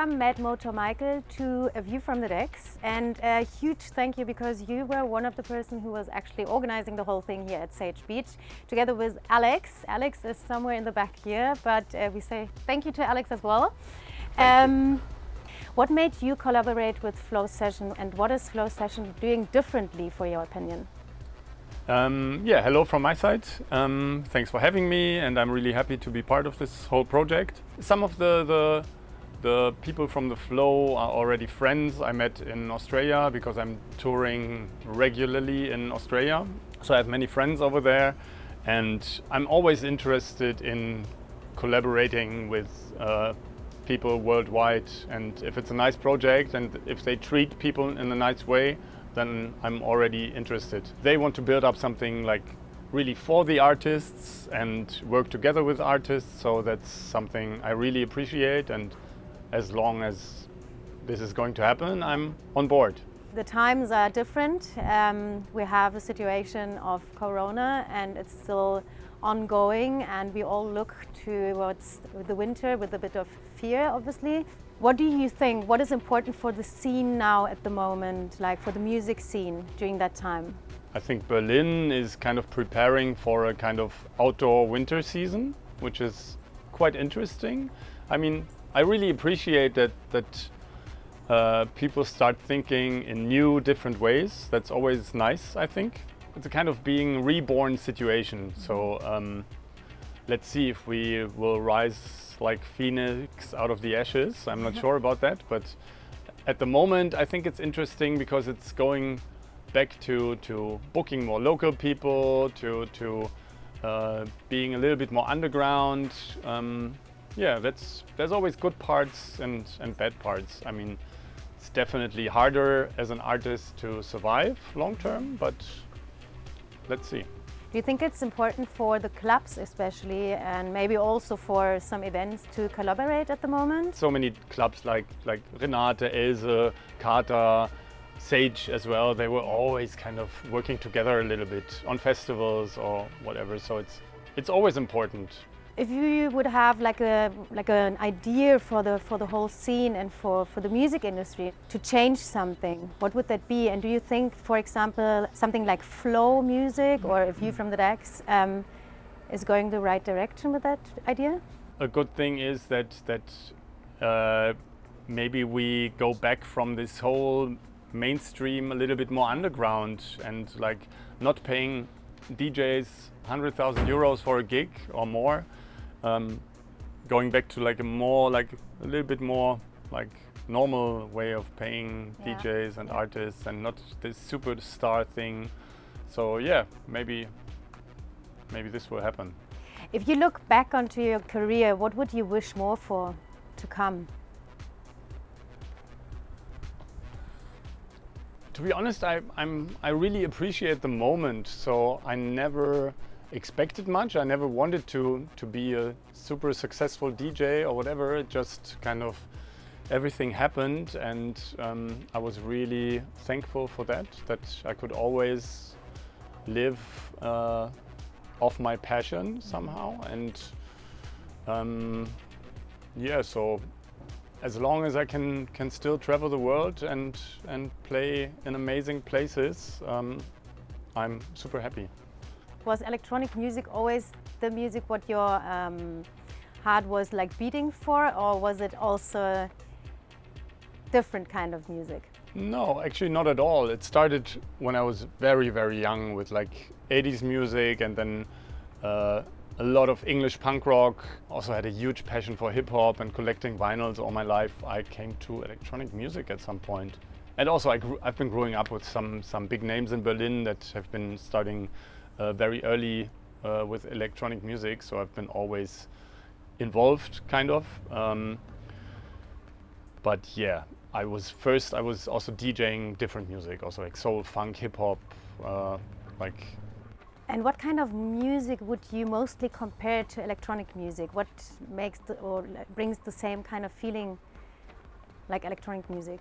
from Madmotormiquel to A View from the Decks, and a huge thank you because you were one of the person who was actually organizing the whole thing here at Sage Beach together with Alex. Alex is somewhere in the back here, but we say thank you to Alex as well. What made you collaborate with Flow Session, and what is Flow Session doing differently for your opinion? Yeah, hello from my side. Thanks for having me, and I'm really happy to be part of this whole project. Some of the people from the Flow are already friends I met in Australia because I'm touring regularly in Australia. So I have many friends over there, and I'm always interested in collaborating with people worldwide. And if it's a nice project and if they treat people in a nice way, then I'm already interested. They want to build up something like really for the artists and work together with artists, so that's something I really appreciate, and as long as this is going to happen, I'm on board. The times are different. We have a situation of Corona and it's still ongoing, and we all look towards the winter with a bit of fear, obviously. What do you think? What is important for the scene now at the moment, like for the music scene during that time? I think Berlin is kind of preparing for a kind of outdoor winter season, which is quite interesting. I mean, I really appreciate that people start thinking in new, different ways. That's always nice, I think. It's a kind of being reborn situation. So let's see if we will rise like Phoenix out of the ashes. I'm not sure about that, but at the moment I think it's interesting because it's going back to booking more local people, to being a little bit more underground. Yeah, there's always good parts and bad parts. I mean, it's definitely harder as an artist to survive long term, but let's see. Do you think it's important for the clubs especially, and maybe also for some events, to collaborate at the moment? So many clubs like Renate, Else, Carter, Sage as well, they were always kind of working together a little bit on festivals or whatever, so it's always important. If you would have like an idea for the whole scene and for the music industry to change something, what would that be? And do you think, for example, something like flow music or A View from the Decks is going the right direction with that idea? A good thing is that maybe we go back from this whole mainstream a little bit more underground, and like not paying DJs 100,000 euros for a gig or more. Going back to like a little bit more like normal way of paying DJs and artists, and not this superstar thing. So yeah, maybe this will happen. If you look back onto your career, what would you wish more for to come? To be honest, I really appreciate the moment. So I never expected much. I never wanted to be a super successful DJ or whatever. It just kind of everything happened, and I was really thankful for that I could always live off my passion somehow. And yeah, so as long as I can still travel the world and play in amazing places, I'm super happy. Was electronic music always the music what your heart was like beating for, or was it also different kind of music? No, actually not at all. It started when I was very, very young with like 80s music, and then a lot of English punk rock. Also had a huge passion for hip hop and collecting vinyls all my life. I came to electronic music at some point. And also I've been growing up with some big names in Berlin that have been starting very early with electronic music, so I've been always involved, kind of. But yeah, I was also DJing different music, also like soul, funk, hip hop, like. And what kind of music would you mostly compare to electronic music? What makes or brings the same kind of feeling like electronic music?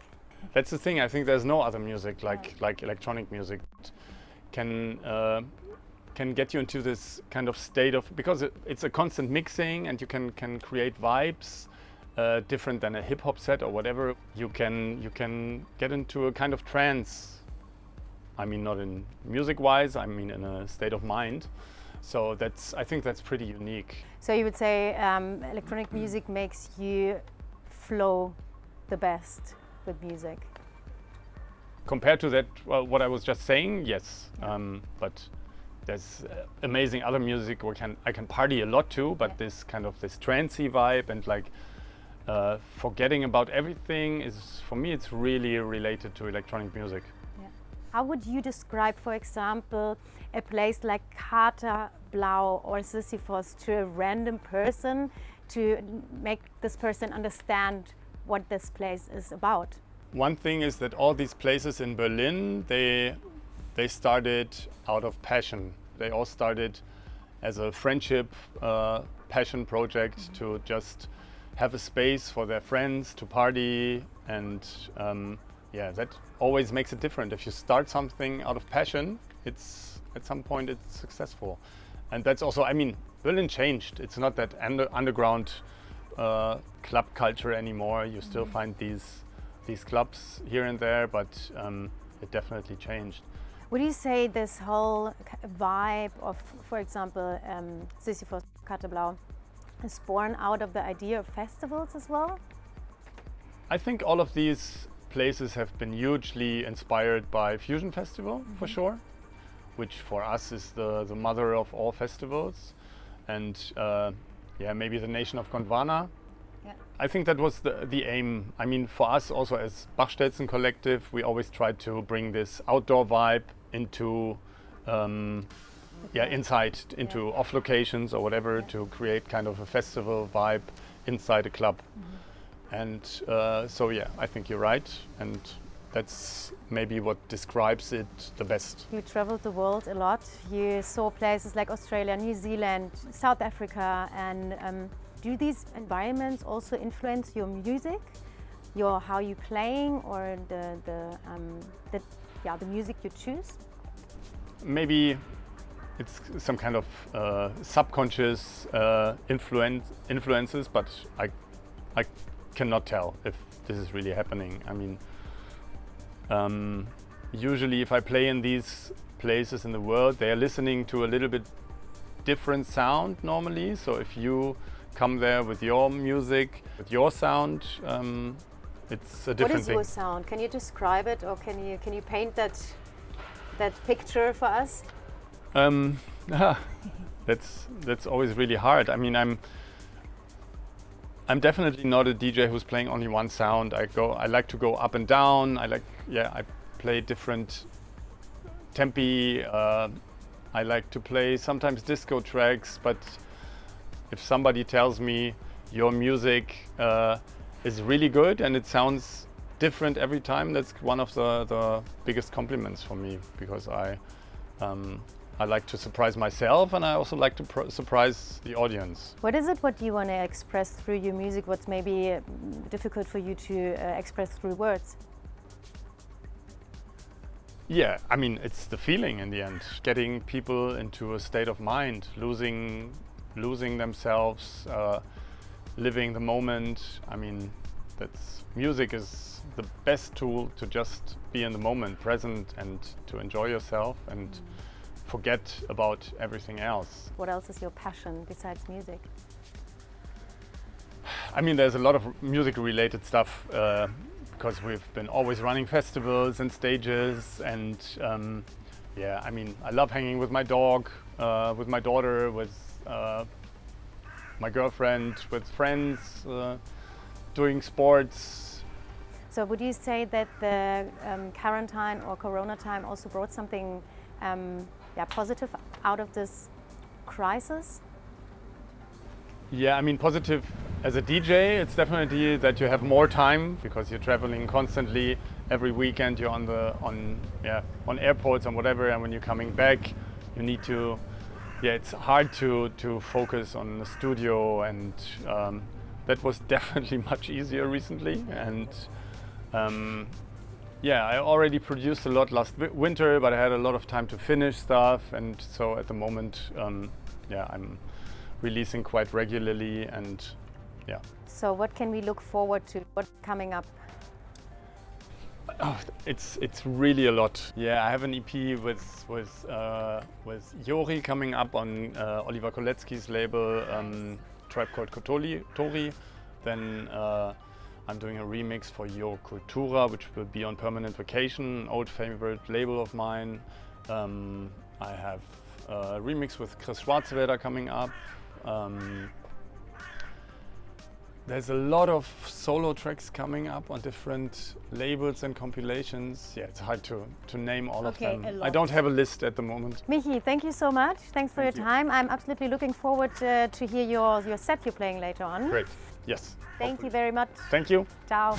That's the thing. I think there's no other music like electronic music can get you into this kind of state of, because it's a constant mixing, and you can create vibes different than a hip hop set or whatever. You can get into a kind of trance. I mean, not in music-wise. I mean, in a state of mind. So I think that's pretty unique. So you would say electronic music makes you flow the best with music? Compared to that, well, what I was just saying, yes. But there's amazing other music where I can party a lot too. But this kind of this trancey vibe and like forgetting about everything is, for me, it's really related to electronic music. How would you describe, for example, a place like Katerblau or Sisyphos to a random person to make this person understand what this place is about? One thing is that all these places in Berlin, they started out of passion. They all started as a friendship, passion project to just have a space for their friends to party, and that always makes it different. If you start something out of passion, it's at some point it's successful. And that's also, I mean, Berlin changed. It's not that underground club culture anymore. You still find these clubs here and there, but it definitely changed. Would you say this whole vibe of, for example, Sisyphos, Katerblau, is born out of the idea of festivals as well? I think all of these places have been hugely inspired by Fusion Festival, for sure, which for us is the mother of all festivals, and maybe the Nation of Gondwana. I think that was the aim. I mean, for us also as Bachstelzen collective, we always tried to bring this outdoor vibe into inside, into off locations or whatever, to create kind of a festival vibe inside a club. And I think you're right, and that's maybe what describes it the best. You traveled the world a lot. You saw places like Australia, New Zealand, South Africa, and do these environments also influence your music, how you playing, or the music you choose? Maybe it's some kind of subconscious influences, but I cannot tell if this is really happening. I mean, usually if I play in these places in the world, they are listening to a little bit different sound normally. So if you come there with your music, with your sound, it's a different thing. What is your sound? Can you describe it, or can you paint that picture for us? That's always really hard. I mean, I'm definitely not a DJ who's playing only one sound. I like to go up and down. I play different tempi. I like to play sometimes disco tracks, but if somebody tells me your music is really good and it sounds different every time, that's one of the biggest compliments for me, because I like to surprise myself, and I also like to surprise the audience. What is it what you want to express through your music? What's maybe difficult for you to express through words? Yeah, I mean, it's the feeling in the end. Getting people into a state of mind, losing themselves, living the moment. I mean, music is the best tool to just be in the moment, present, and to enjoy yourself and forget about everything else. What else is your passion besides music? I mean, there's a lot of music-related stuff because we've been always running festivals and stages, and I mean, I love hanging with my dog, with my daughter, with my girlfriend, with friends, doing sports. So would you say that the quarantine or Corona time also brought something positive out of this crisis? Yeah, I mean, positive as a DJ, it's definitely that you have more time because you're traveling constantly. Every weekend you're on airports and whatever, and when you're coming back, you need to. Yeah, it's hard to focus on the studio, and that was definitely much easier recently. And I already produced a lot last winter, but I had a lot of time to finish stuff, and so at the moment, I'm releasing quite regularly, and Yeah. So what can we look forward to? What's coming up? Oh, it's really a lot. Yeah, I have an EP with Jori coming up on Oliver Kolecki's label, Tribe Called Tori. Then I'm doing a remix for Yo Cultura, which will be on Permanent Vacation, an old favorite label of mine. I have a remix with Chris Schwarzwälder coming up. There's a lot of solo tracks coming up on different labels and compilations. Yeah, it's hard to name all of them. I don't have a list at the moment. Michi, thank you so much. Thanks for your time. I'm absolutely looking forward to hear your set you're playing later on. Great. Yes. Thank you very much. Thank you. Ciao.